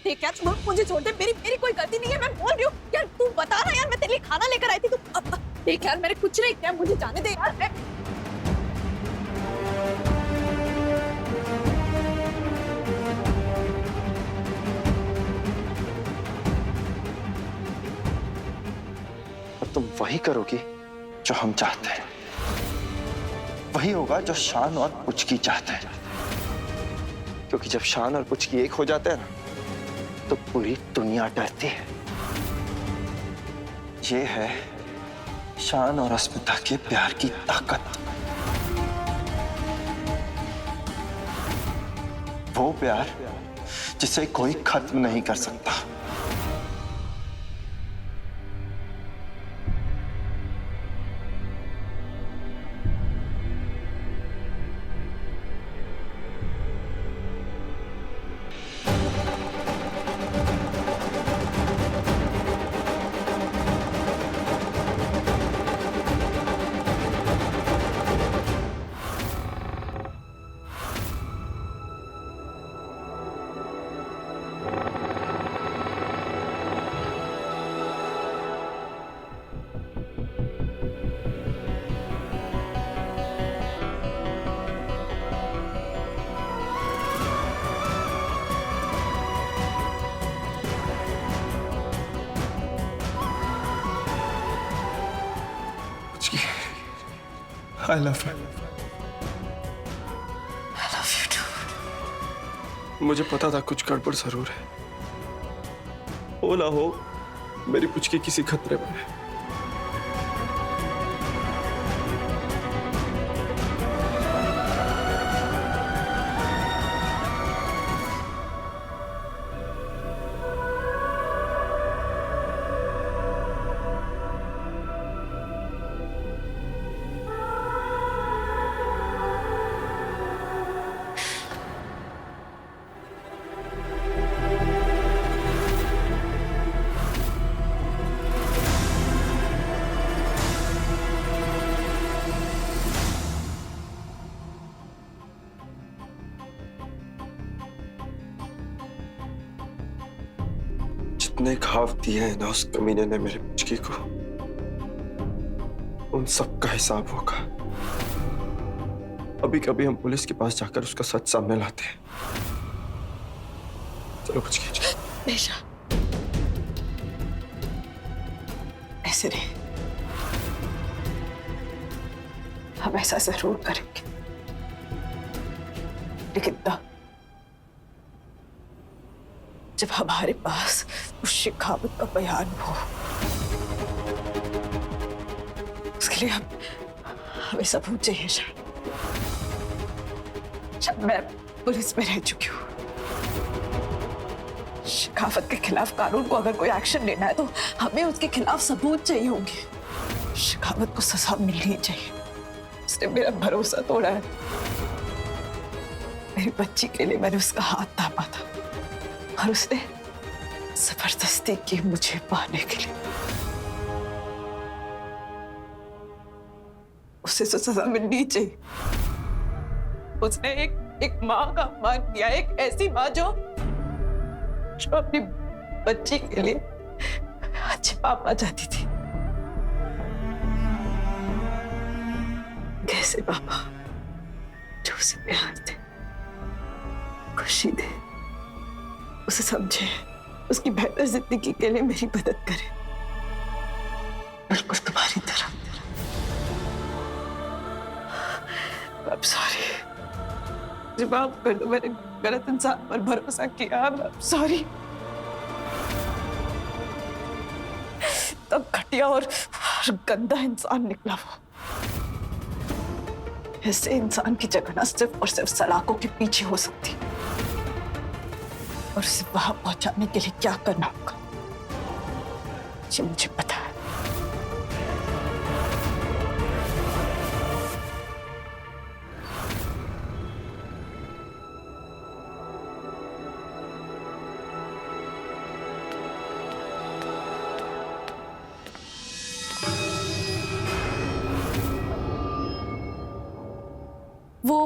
देख यार, मुझे छोड़ दे, मेरी मेरी कोई गलती नहीं है, मैं बोल रही हूँ यार। तू बता ना यार, मैं तेरे लिए खाना लेकर आई थी। तू देख यार, मैंने कुछ नहीं किया, मुझे जाने दे यार। और तुम वही करोगी जो हम चाहते हैं, वही होगा जो शान और पुचकी चाहते हैं। क्योंकि जब शान और पुचकी एक हो जाते हैं ना, तो पूरी दुनिया डरती है। ये है शान और अस्मिता के प्यार की ताकत। वो प्यार जिसे कोई खत्म नहीं कर सकता। I love you. I love you too. मुझे पता था कुछ गड़बड़ जरूर है। हो ना हो, मेरी पुचकी किसी खतरे में है। जितने घाव दिए हैं ना उस कमीने ने मेरे पुचकी को, उन सब का हिसाब होगा। अभी कभी हम पुलिस के पास जाकर उसका सच सामने लाते हैं। चलो पुचकी। बेशा, ऐसे नहीं, हम ऐसा जरूर करेंगे, लेकिन तब जब हमारे पास उस शिखावत का बयान हो। उसके लिए हमें सबूत चाहिए। शायद मैं पुलिस में रह चुकी हूँ। शिखावत के खिलाफ कानून को अगर कोई एक्शन लेना है तो हमें उसके खिलाफ सबूत चाहिए होंगे। शिखावत को सजा मिलनी चाहिए। उसने मेरा भरोसा तोड़ा है। मेरी बच्ची के लिए मैंने उसका हाथ थामा था और उसने जबरदस्ती की मुझे पाने के लिए। उसे तो सजा मिलनी चाहिए। उसने एक माँ का अपमान किया, एक ऐसी माँ जो अपनी बच्ची के लिए अच्छे पापा चाहती थी। कैसे पापा जो उसे प्यार दे, खुशी दे, उसे समझे, उसकी बेहतर जिंदगी के लिए मेरी मदद करे, बिल्कुल तुम्हारी तरह। I'm sorry, मुझे माफ कर दो, मैंने गलत इंसान पर भरोसा किया। I'm sorry। तब घटिया और गंदा इंसान निकला वो। ऐसे इंसान की जगह ना सिर्फ और सिर्फ सलाखों के पीछे हो सकती, और उसे वहां पहुंचाने के लिए क्या करना होगा ये मुझे पता है। वो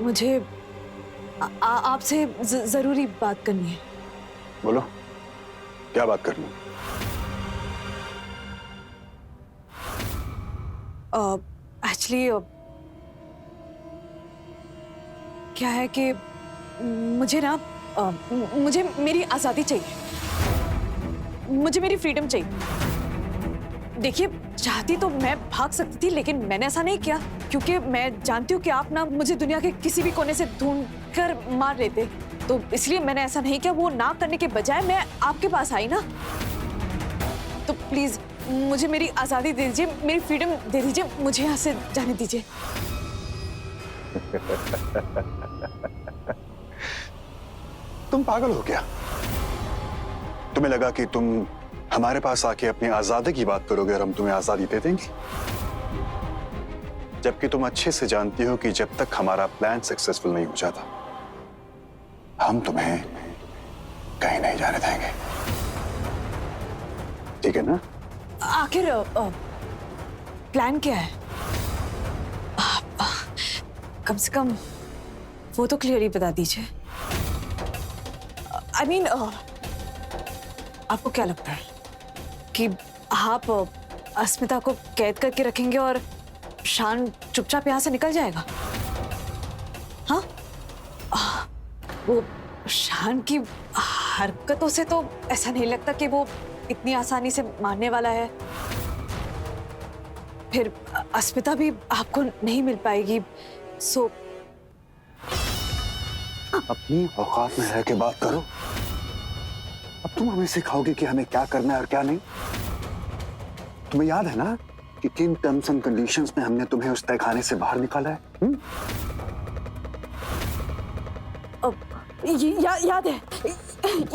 मुझे आपसे जरूरी बात करनी है। बोलो, क्या बात करनी? एक्चुअली क्या है कि मुझे ना मुझे मेरी आज़ादी चाहिए, मुझे मेरी फ्रीडम चाहिए। देखिए, चाहती तो मैं भाग सकती थी, लेकिन मैंने ऐसा नहीं किया क्योंकि मैं जानती हूँ कि आप ना मुझे दुनिया के किसी भी कोने से ढूंढ कर मार लेते, तो इसलिए मैंने ऐसा नहीं किया। वो ना करने के बजाय मैं आपके पास आई ना, तो प्लीज मुझे मेरी आज़ादी दे दीजिए, मेरी फ्रीडम दे दीजिए, मुझे यहाँ से जाने दीजिए। तुम पागल हो क्या? तुम्हें लगा कि तुम हमारे पास आके अपनी आजादी की बात करोगे और हम तुम्हें आजादी दे देंगे? जबकि तुम अच्छे से जानती हो कि जब तक हमारा प्लान सक्सेसफुल नहीं हो जाता, हम तुम्हें कहीं नहीं जाने देंगे। ठीक है ना? आखिर प्लान क्या है? कम से कम वो तो क्लियरली बता दीजिए। I mean, आपको क्या लगता है कि आप अस्मिता को कैद करके रखेंगे और शान चुपचाप यहाँ से निकल जाएगा? हाँ, वो शान की हरकतों से तो ऐसा नहीं लगता कि वो इतनी आसानी से मारने वाला है। फिर अस्मिता भी आपको नहीं मिल पाएगी, सो अपनी औकात में रह के बात करो। अब तुम हमें सिखाओगे कि हमें क्या करना है और क्या नहीं। तुम्हें याद है ना कि किन टर्म्स एंड कंडीशंस में हमने तुम्हें उस तहखाने से बाहर निकाला है? याद है,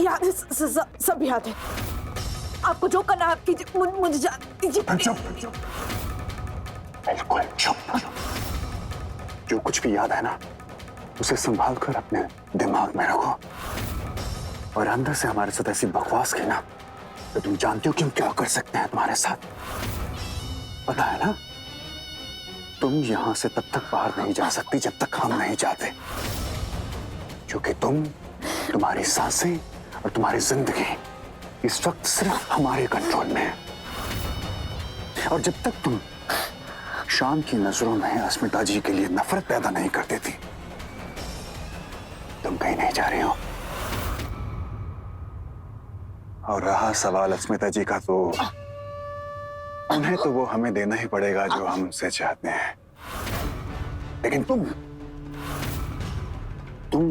याद है, सब याद है। आपको जो करना है आप कीजिए, मुझे जाने दीजिए। चुप, बिल्कुल चुप। जो कुछ भी याद है ना, उसे संभाल कर अपने दिमाग में रखो, और अंदर से हमारे साथ ऐसी बकवास की ना, तो तुम जानते हो कि हम क्या कर सकते हैं तुम्हारे साथ। पता है ना, तुम यहां से तब तक बाहर नहीं जा सकती जब तक हम नहीं जाते, क्योंकि तुम्हारी सांसें और तुम्हारी जिंदगी इस वक्त सिर्फ हमारे कंट्रोल में है। और जब तक तुम शान की नजरों में अस्मिता जी के लिए नफरत पैदा नहीं कर देती, तुम कहीं नहीं जा रही हो। और रहा सवाल अस्मिता जी का, तो उन्हें तो वो हमें देना ही पड़ेगा जो हम उनसे चाहते हैं। लेकिन तुम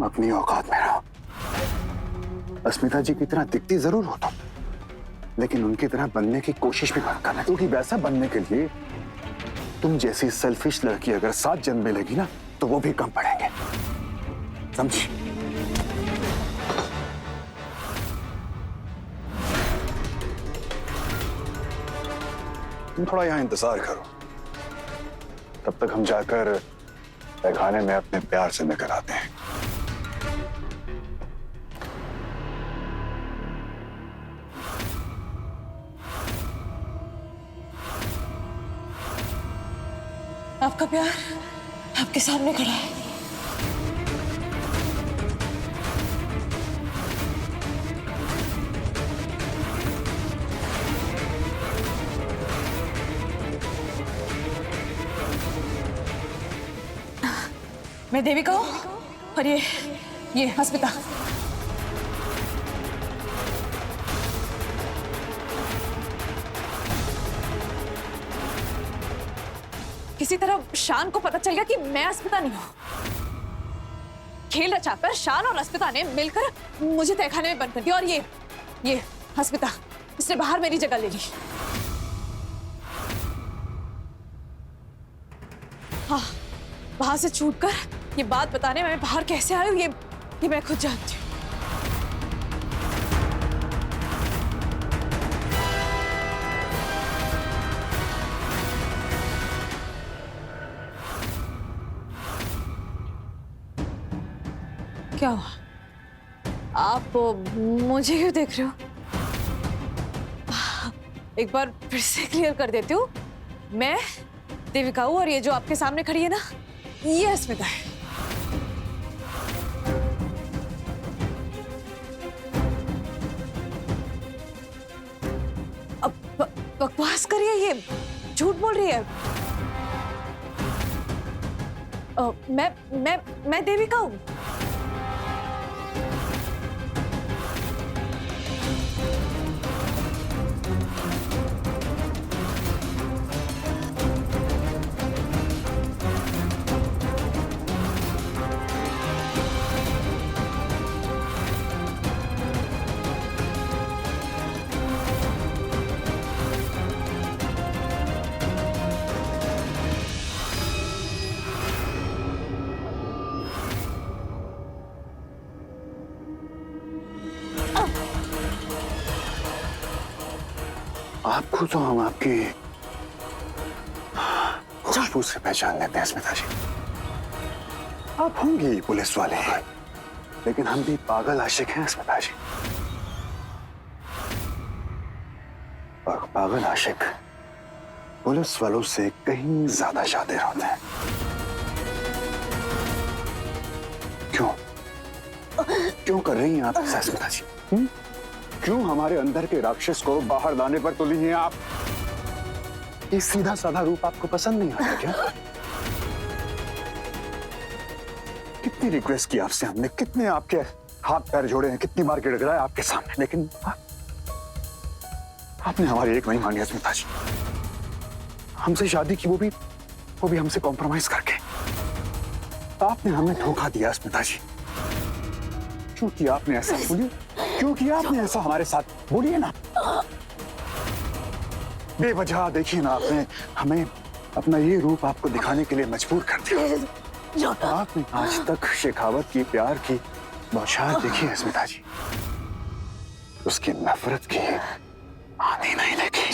अपनी औकात में रहो। अस्मिता जी की तरह दिखती जरूर हो तुम, लेकिन उनकी तरह बनने की कोशिश भी मत करना, क्योंकि वैसा बनने के लिए तुम जैसी सेल्फिश लड़की अगर 7 जन्म में लेगी ना, तो वो भी कम पड़ेंगे। समझी? तुम थोड़ा यहां इंतजार करो, तब तक हम जाकर तहखाने में अपने प्यार से निकल आते हैं। आपका प्यार आपके सामने खड़ा है। मैं देविका हूँ और ये अस्मिता। किसी तरह शान को पता चल गया कि मैं अस्मिता नहीं हूं। खेल रचाकर शान और अस्मिता ने मिलकर मुझे तहखाने में बंद कर दिया, और ये अस्मिता, इसने बाहर मेरी जगह ले ली। हाँ, वहां से छूटकर ये बात बताने मैं बाहर कैसे आई हूं, ये मैं खुद जानती हूँ। क्या हुआ? आप मुझे क्यों देख रहे हो? एक बार फिर से क्लियर कर देती हूँ, मैं देविका हूँ और ये जो आपके सामने खड़ी है ना, ये अस्मिता है। करिए, ये झूठ बोल रही है। मैं देविका हूँ। आपको तो हम आपकी खुशबू से पहचान लेते हैं स्मिता जी। आप होंगे पुलिस वाले, लेकिन हम भी पागल आशिक हैं स्मिता जी। और पागल आशिक पुलिस वालों से कहीं ज्यादा शातिर होते हैं। क्यों क्यों कर रही हैं आप ऐसा स्मिता जी? क्यों हमारे अंदर के राक्षस को बाहर लाने पर तुली हैं आप? ये सीधा साधा रूप आपको पसंद नहीं आता क्या? कितनी रिक्वेस्ट की आपसे हमने, कितने आपके हाथ पैर जोड़े हैं, कितनी बार गिड़गिड़ाया आपके सामने, लेकिन आपने हमारी एक नहीं मानी स्मिता जी। हमसे शादी की, वो भी हमसे कॉम्प्रोमाइज करके। आपने हमें धोखा दिया स्मिता जी। क्यों किया आपने ऐसा? बोलिए, क्यों किया आपने ऐसा हमारे साथ? बोलिए ना। बेवजह देखिए ना, आपने हमें अपना ये रूप आपको दिखाने के लिए मजबूर कर दिया। आपने आज तक शेखावत की, प्यार की बौछार देखी है स्मिता जी, उसकी नफरत की आंधी नहीं देखी।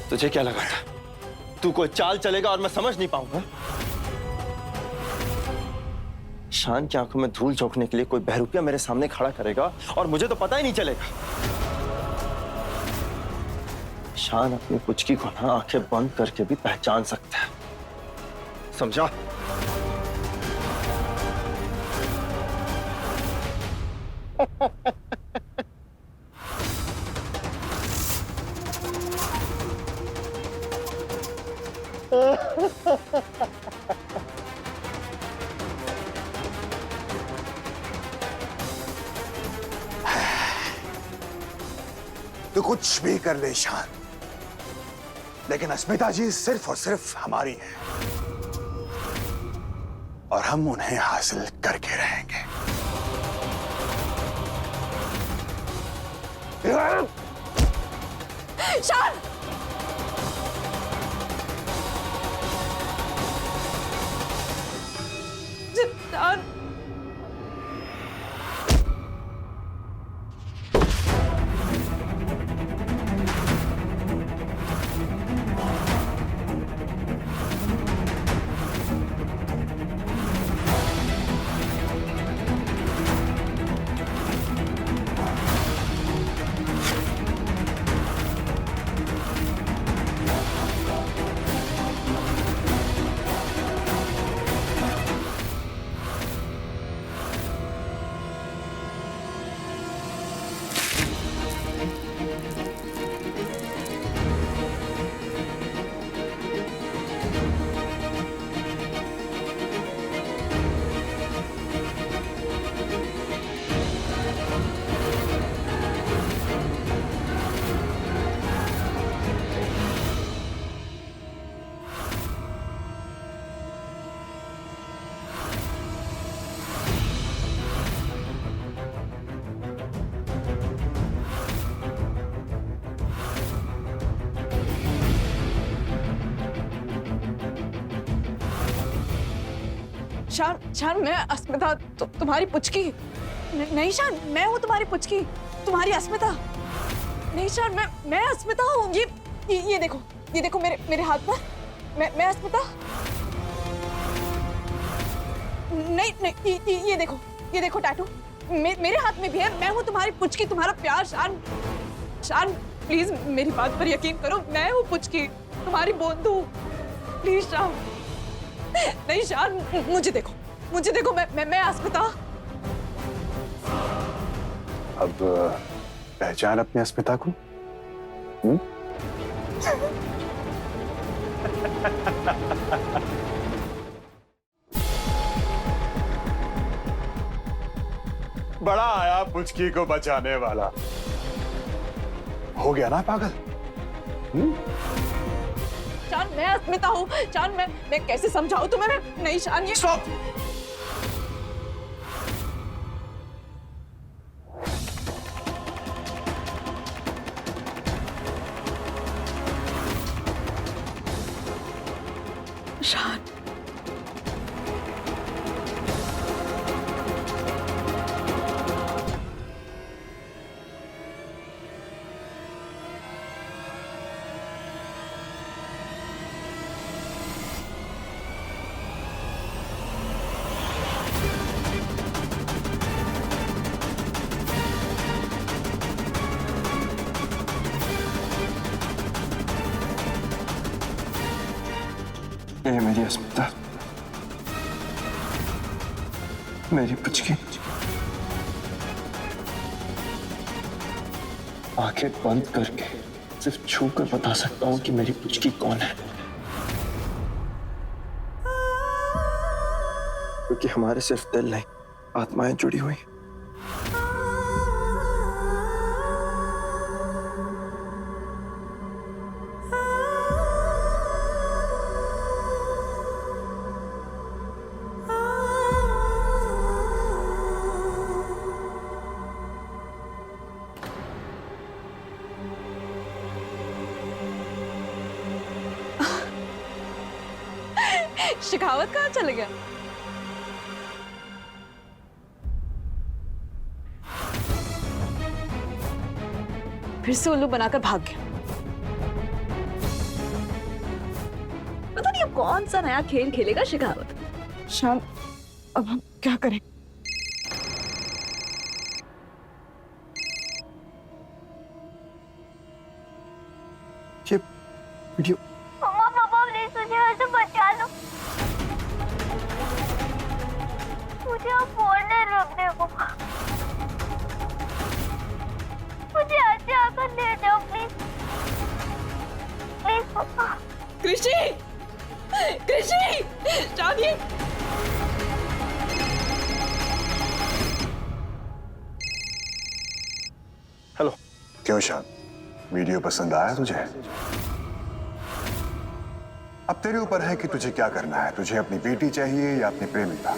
तुझे क्या लगा था तू कोई चाल चलेगा और मैं समझ नहीं पाऊंगा? शान की आंखों में धूल झोंकने के लिए कोई बहरूपिया मेरे सामने खड़ा करेगा और मुझे तो पता ही नहीं चलेगा। शान अपनी पुचकी को ना आंखें बंद करके भी पहचान सकता है, समझा? तो कुछ भी कर ले शान, लेकिन अस्मिता जी सिर्फ और सिर्फ हमारी है और हम उन्हें हासिल करके रहेंगे। शान! जिद्दान शान मैं अस्मिता तुम्हारी पुचकी नहीं शान, मैं हूँ तुम्हारी पुचकी, तुम्हारी अस्मिता नहीं शान, मैं अस्मिता हूँ। ये देखो मेरे हाथ पर, मैं अस्मिता नहीं, ये देखो टैटू मेरे हाथ में भी है। मैं हूँ तुम्हारी पुचकी, तुम्हारा प्यार। शान प्लीज मेरी बात पर यकीन करो, मैं हूँ पुचकी, तुम्हारी बोंदू। प्लीज शान, नहीं शान, मुझे देखो मैं अस्मिता। अब पहचान अपनी अस्मिता को। बड़ा आया पुचकी को बचाने वाला। हो गया ना पागल? शान मैं अस्मिता हूँ। शान मैं कैसे समझाऊं तुम्हें? नहीं शान, ये स्टॉप। शान ये मेरी अस्मिता, मेरी पुचकी। आंखें बंद करके सिर्फ छू कर बता सकता हूं कि मेरी पुचकी कौन है, क्योंकि हमारे सिर्फ दिल नहीं, आत्माएं जुड़ी हुई। शिखावत कहाँ चले गया? फिर से उल्लू बनाकर भाग गया। पता नहीं अब कौन सा नया खेल खेलेगा शिखावत। शान, अब हम क्या करें? ये वीडियो पापा प्लीज मुझे यहाँ से बचा लो, मुझे अब फोड़ने रोकने को, मुझे अच्छे आकर ले जाओ प्लीज, प्लीज पापा। कृषि शादी। हेलो। क्यों शान, वीडियो पसंद आया तुझे? अब तेरे ऊपर है कि तुझे क्या करना है। तुझे अपनी बेटी चाहिए या अपनी प्रेमिका?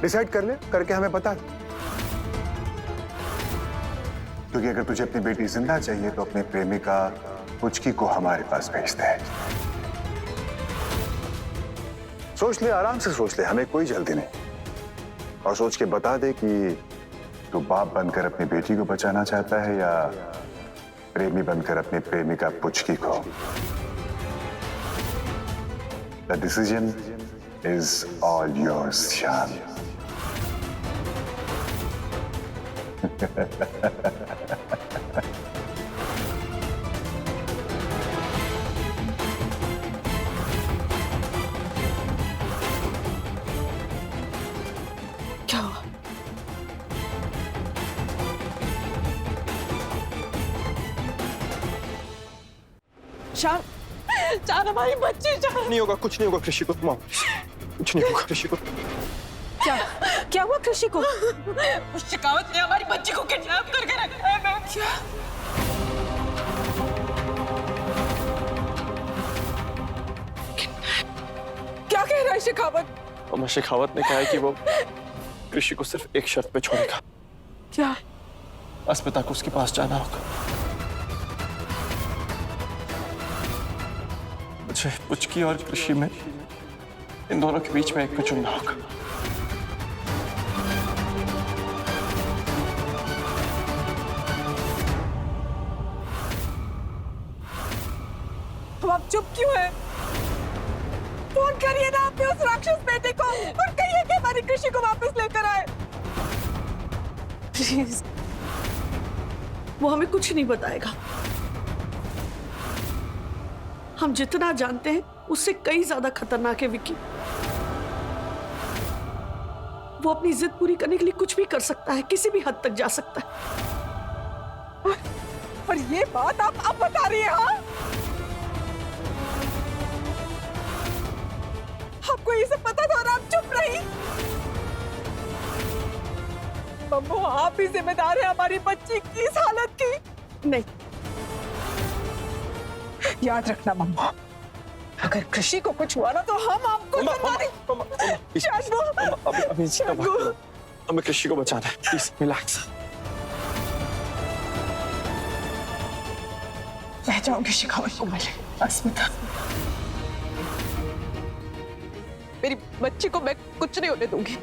डिसाइड कर ले, करके हमें बता दे। क्योंकि अगर तुझे अपनी बेटी जिंदा चाहिए तो अपनी प्रेमिका पुचकी को हमारे पास भेज दे। सोच ले, आराम से सोच ले, हमें कोई जल्दी नहीं। और सोच के बता दे कि तू बाप बनकर अपनी बेटी को बचाना चाहता है या प्रेमी बनकर अपनी प्रेमिका पुचकी को। The decision is all yours, शान। क्या हुआ? शान हमारी बच्ची। शान नहीं होगा, कुछ नहीं होगा कृषि को, माँ कुछ नहीं होगा कृषि को। क्या हुआ कृषि को? उस शिकावत ने हमारी बच्ची को किडनैप करके रखा है। मैं क्या कह रहा है शिखावत? अमर शेखावत ने कहा है कि वो कृषि को सिर्फ एक शर्त पे छोड़ेगा। क्या? अस्मिता को उसके पास जाना होगा। मुझे पुचकी और कृषि में इन दोनों के बीच में एक को चुनना होगा। अब आप चुप क्यों हैं? फोन करिए ना अपने उस राक्षस बेटे को और कहिए कि हमारी कृषि को वापस लेकर आए। प्लीज। वो हमें कुछ नहीं बताएगा। हम जितना जानते हैं उससे कई ज्यादा खतरनाक है विक्की। वो अपनी जिद पूरी करने के लिए कुछ भी कर सकता है, किसी भी हद तक जा सकता है। और ये बात आप अब बता रही हैं? हाँ, आपको ये सब पता था और आप चुप रही। मम्मू, आप ही जिम्मेदार हैं हमारी बच्ची की इस हालत की। नहीं, याद रखना मम्मा, अगर कृषि को कुछ हुआ ना तो हम आपको हमें कृषि को बचाना है। Please relax. मैं जाऊंगी शिखावत को मिले। अस्मिता, मेरी बच्ची को मैं कुछ नहीं होने दूंगी।